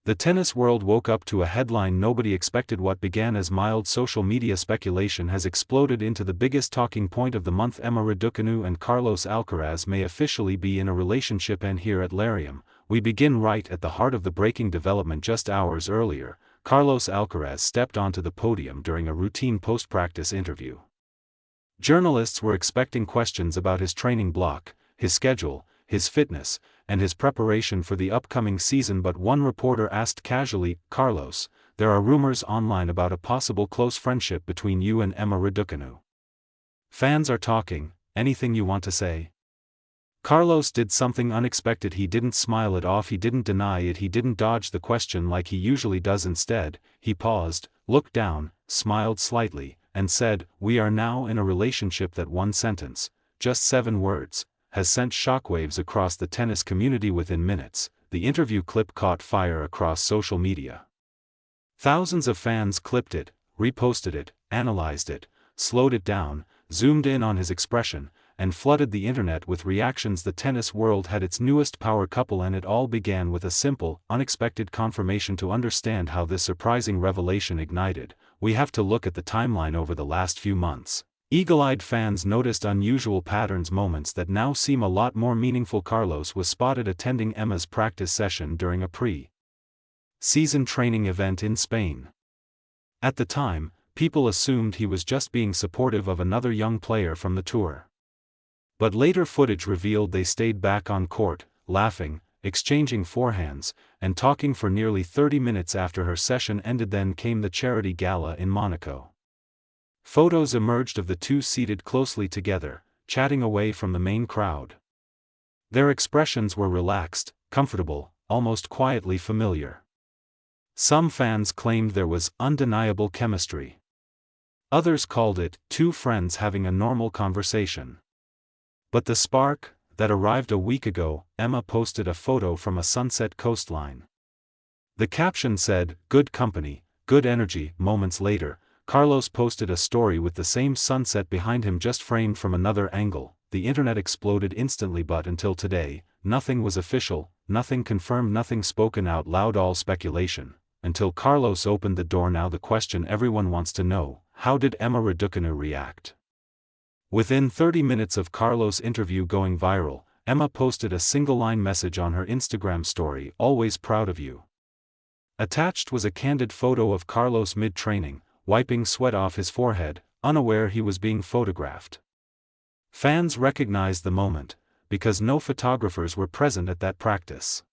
The tennis world woke up to a headline nobody expected. What began as mild social media speculation has exploded into the biggest talking point of the month. Emma Raducanu and Carlos Alcaraz may officially be in a relationship, and here at Lareum, we begin right at the heart of the breaking development. Just hours earlier, Carlos Alcaraz stepped onto the podium during a routine post-practice interview. Journalists were expecting questions about his training block, his schedule, his fitness, and his preparation for the upcoming season, but one reporter asked casually, "Carlos, there are rumors online about a possible close friendship between you and Emma Raducanu. Fans are talking, anything you want to say?" Carlos did something unexpected. He didn't smile it off, he didn't deny it, he didn't dodge the question like he usually does. Instead, he paused, looked down, smiled slightly, and said, "We are now in a relationship." That one sentence, just 7 words, has sent shockwaves across the tennis community. Within minutes, the interview clip caught fire across social media. Thousands of fans clipped it, reposted it, analyzed it, slowed it down, zoomed in on his expression, and flooded the internet with reactions. The tennis world had its newest power couple, and it all began with a simple, unexpected confirmation. To understand how this surprising revelation ignited, we have to look at the timeline over the last few months. Eagle-eyed fans noticed unusual patterns, moments that now seem a lot more meaningful. Carlos was spotted attending Emma's practice session during a pre-season training event in Spain. At the time, people assumed he was just being supportive of another young player from the tour. But later footage revealed they stayed back on court, laughing, exchanging forehands, and talking for nearly 30 minutes after her session ended. Then came the charity gala in Monaco. Photos emerged of the two seated closely together, chatting away from the main crowd. Their expressions were relaxed, comfortable, almost quietly familiar. Some fans claimed there was undeniable chemistry. Others called it two friends having a normal conversation. But the spark that arrived a week ago. Emma posted a photo from a sunset coastline. The caption said, "Good company, good energy." Moments later, Carlos posted a story with the same sunset behind him, just framed from another angle. The internet exploded instantly, but until today, nothing was official, nothing confirmed, nothing spoken out loud, all speculation. Until Carlos opened the door. Now the question everyone wants to know: how did Emma Raducanu react? Within 30 minutes of Carlos' interview going viral, Emma posted a single-line message on her Instagram story: "Always proud of you." Attached was a candid photo of Carlos mid-training, wiping sweat off his forehead, unaware he was being photographed. Fans recognized the moment, because no photographers were present at that practice.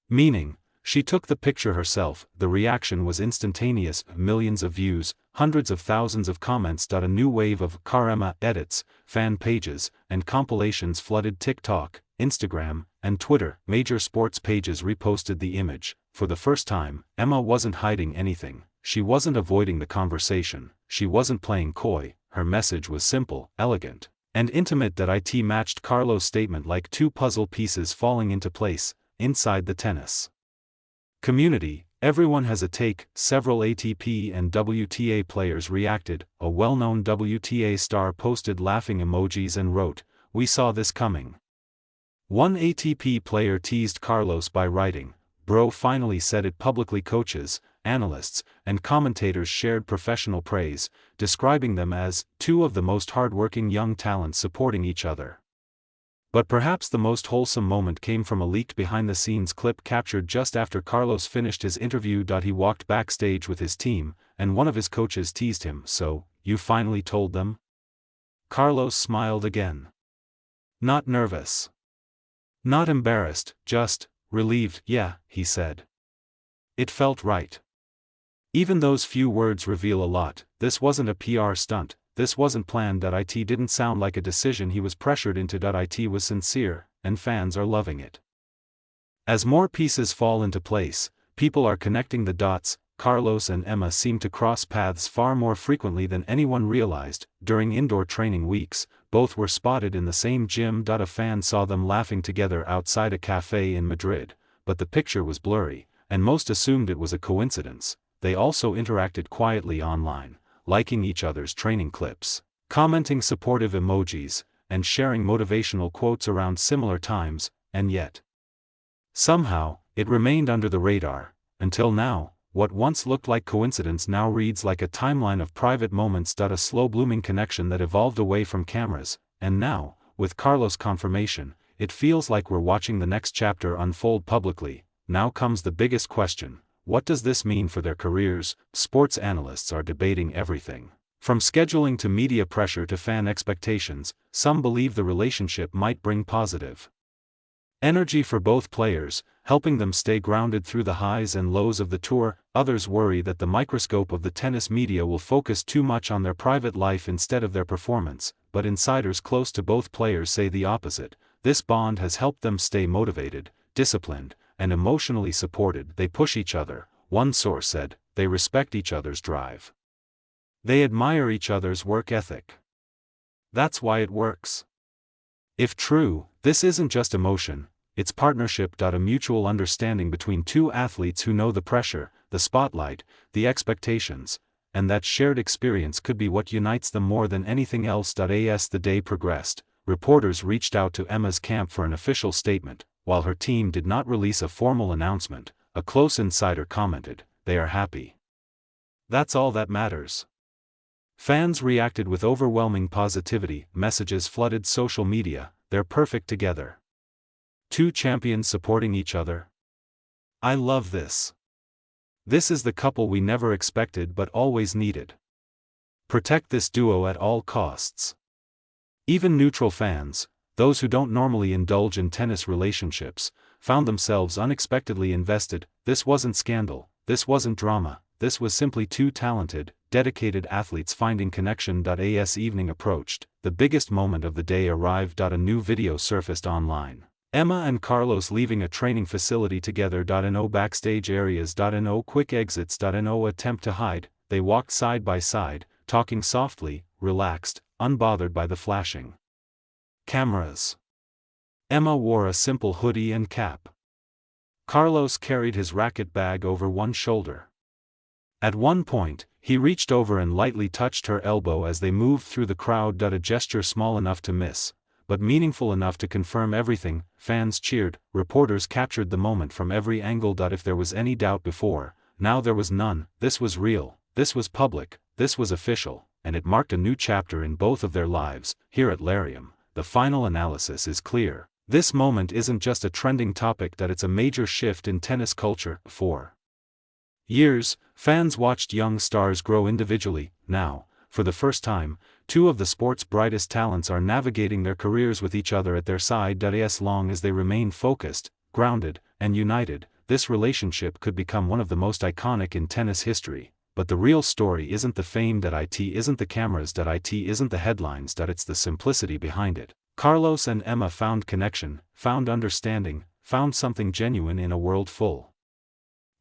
Meaning, she took the picture herself. The reaction was instantaneous: millions of views, hundreds of thousands of comments. A new wave of "Car Emma" edits, fan pages, and compilations flooded TikTok, Instagram, and Twitter. Major sports pages reposted the image. For the first time, Emma wasn't hiding anything. She wasn't avoiding the conversation, she wasn't playing coy. Her message was simple, elegant, and intimate. It matched Carlos' statement like two puzzle pieces falling into place. Inside the tennis community, everyone has a take. Several ATP and WTA players reacted. A well-known WTA star posted laughing emojis and wrote, "We saw this coming." One ATP player teased Carlos by writing, "Bro finally said it publicly." Coaches, analysts, and commentators shared professional praise, describing them as two of the most hard-working young talents supporting each other. But perhaps the most wholesome moment came from a leaked behind-the-scenes clip captured just after Carlos finished his interview. He walked backstage with his team, and one of his coaches teased him, "So, you finally told them?" Carlos smiled again. Not nervous. Not embarrassed, just relieved. "Yeah," he said. "It felt right." Even those few words reveal a lot. This wasn't a PR stunt, this wasn't planned. It didn't sound like a decision he was pressured into. It was sincere, and fans are loving it. As more pieces fall into place, people are connecting the dots. Carlos and Emma seem to cross paths far more frequently than anyone realized. During indoor training weeks, both were spotted in the same gym. A fan saw them laughing together outside a cafe in Madrid, but the picture was blurry, and most assumed it was a coincidence. They also interacted quietly online, liking each other's training clips, commenting supportive emojis, and sharing motivational quotes around similar times, and yet, somehow, it remained under the radar. Until now, what once looked like coincidence now reads like a timeline of private moments. A slow-blooming connection that evolved away from cameras, and now, with Carlos' confirmation, it feels like we're watching the next chapter unfold publicly. Now comes the biggest question: what does this mean for their careers? Sports analysts are debating everything. From scheduling to media pressure to fan expectations, some believe the relationship might bring positive energy for both players, helping them stay grounded through the highs and lows of the tour. Others worry that the microscope of the tennis media will focus too much on their private life instead of their performance, but insiders close to both players say the opposite. This bond has helped them stay motivated, disciplined, and emotionally supported. They push each other, one source said. They respect each other's drive. They admire each other's work ethic. That's why it works. If true, this isn't just emotion, it's partnership. A mutual understanding between two athletes who know the pressure, the spotlight, the expectations, and that shared experience could be what unites them more than anything else. As the day progressed, reporters reached out to Emma's camp for an official statement. While her team did not release a formal announcement, a close insider commented, "They are happy. That's all that matters." Fans reacted with overwhelming positivity. Messages flooded social media. "They're perfect together. Two champions supporting each other. I love this. This is the couple we never expected but always needed. Protect this duo at all costs." Even neutral fans, those who don't normally indulge in tennis relationships, found themselves unexpectedly invested. This wasn't scandal, this wasn't drama, this was simply two talented, dedicated athletes finding connection. As evening approached, the biggest moment of the day arrived. A new video surfaced online. Emma and Carlos leaving a training facility together. No backstage areas. No quick exits. No attempt to hide. They walked side by side, talking softly, relaxed, unbothered by the flashing cameras. Emma wore a simple hoodie and cap. Carlos carried his racket bag over one shoulder. At one point, he reached over and lightly touched her elbow as they moved through the crowd. A gesture small enough to miss, but meaningful enough to confirm everything. Fans cheered, reporters captured the moment from every angle. If there was any doubt before, now there was none. This was real, this was public, this was official, and it marked a new chapter in both of their lives. Here at Lareum, the final analysis is clear. This moment isn't just a trending topic. It's a major shift in tennis culture. For years, fans watched young stars grow individually. Now, for the first time, two of the sport's brightest talents are navigating their careers with each other at their side. As long as they remain focused, grounded, and united, this relationship could become one of the most iconic in tennis history. But the real story isn't the fame. It isn't the cameras. It isn't the headlines. It's the simplicity behind it. Carlos and Emma found connection, found understanding, found something genuine in a world full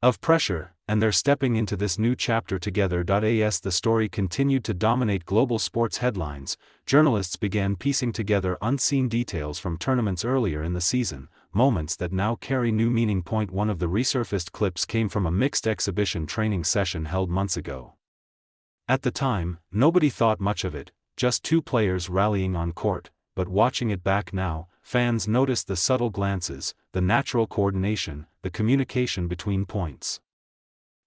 of pressure, and they're stepping into this new chapter together. As the story continued to dominate global sports headlines, journalists began piecing together unseen details from tournaments earlier in the season, moments that now carry new meaning. One of the resurfaced clips came from a mixed exhibition training session held months ago. At the time, nobody thought much of it, just two players rallying on court, but watching it back now, fans noticed the subtle glances, the natural coordination, the communication between points.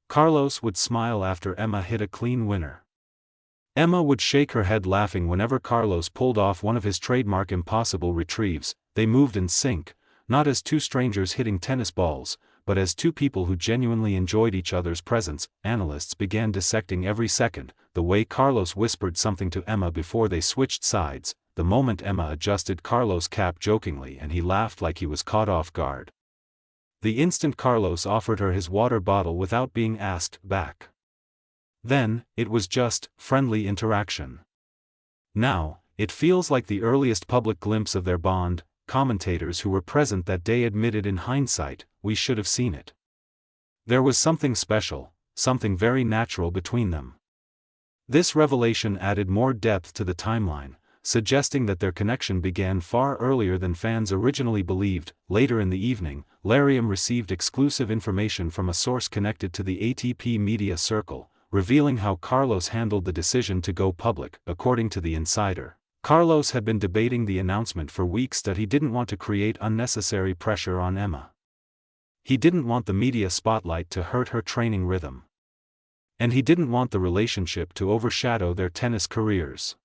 Carlos would smile after Emma hit a clean winner. Emma would shake her head laughing whenever Carlos pulled off one of his trademark impossible retrieves. They moved in sync, not as two strangers hitting tennis balls, but as two people who genuinely enjoyed each other's presence. Analysts began dissecting every second, the way Carlos whispered something to Emma before they switched sides, the moment Emma adjusted Carlos' cap jokingly and he laughed like he was caught off guard. The instant Carlos offered her his water bottle without being asked back. Then, it was just friendly interaction. Now, it feels like the earliest public glimpse of their bond. Commentators who were present that day admitted in hindsight, we should have seen it. There was something special, something very natural between them. This revelation added more depth to the timeline, suggesting that their connection began far earlier than fans originally believed. Later in the evening, Lareum received exclusive information from a source connected to the ATP media circle, revealing how Carlos handled the decision to go public. According to the insider, Carlos had been debating the announcement for weeks. He didn't want to create unnecessary pressure on Emma. He didn't want the media spotlight to hurt her training rhythm. And he didn't want the relationship to overshadow their tennis careers.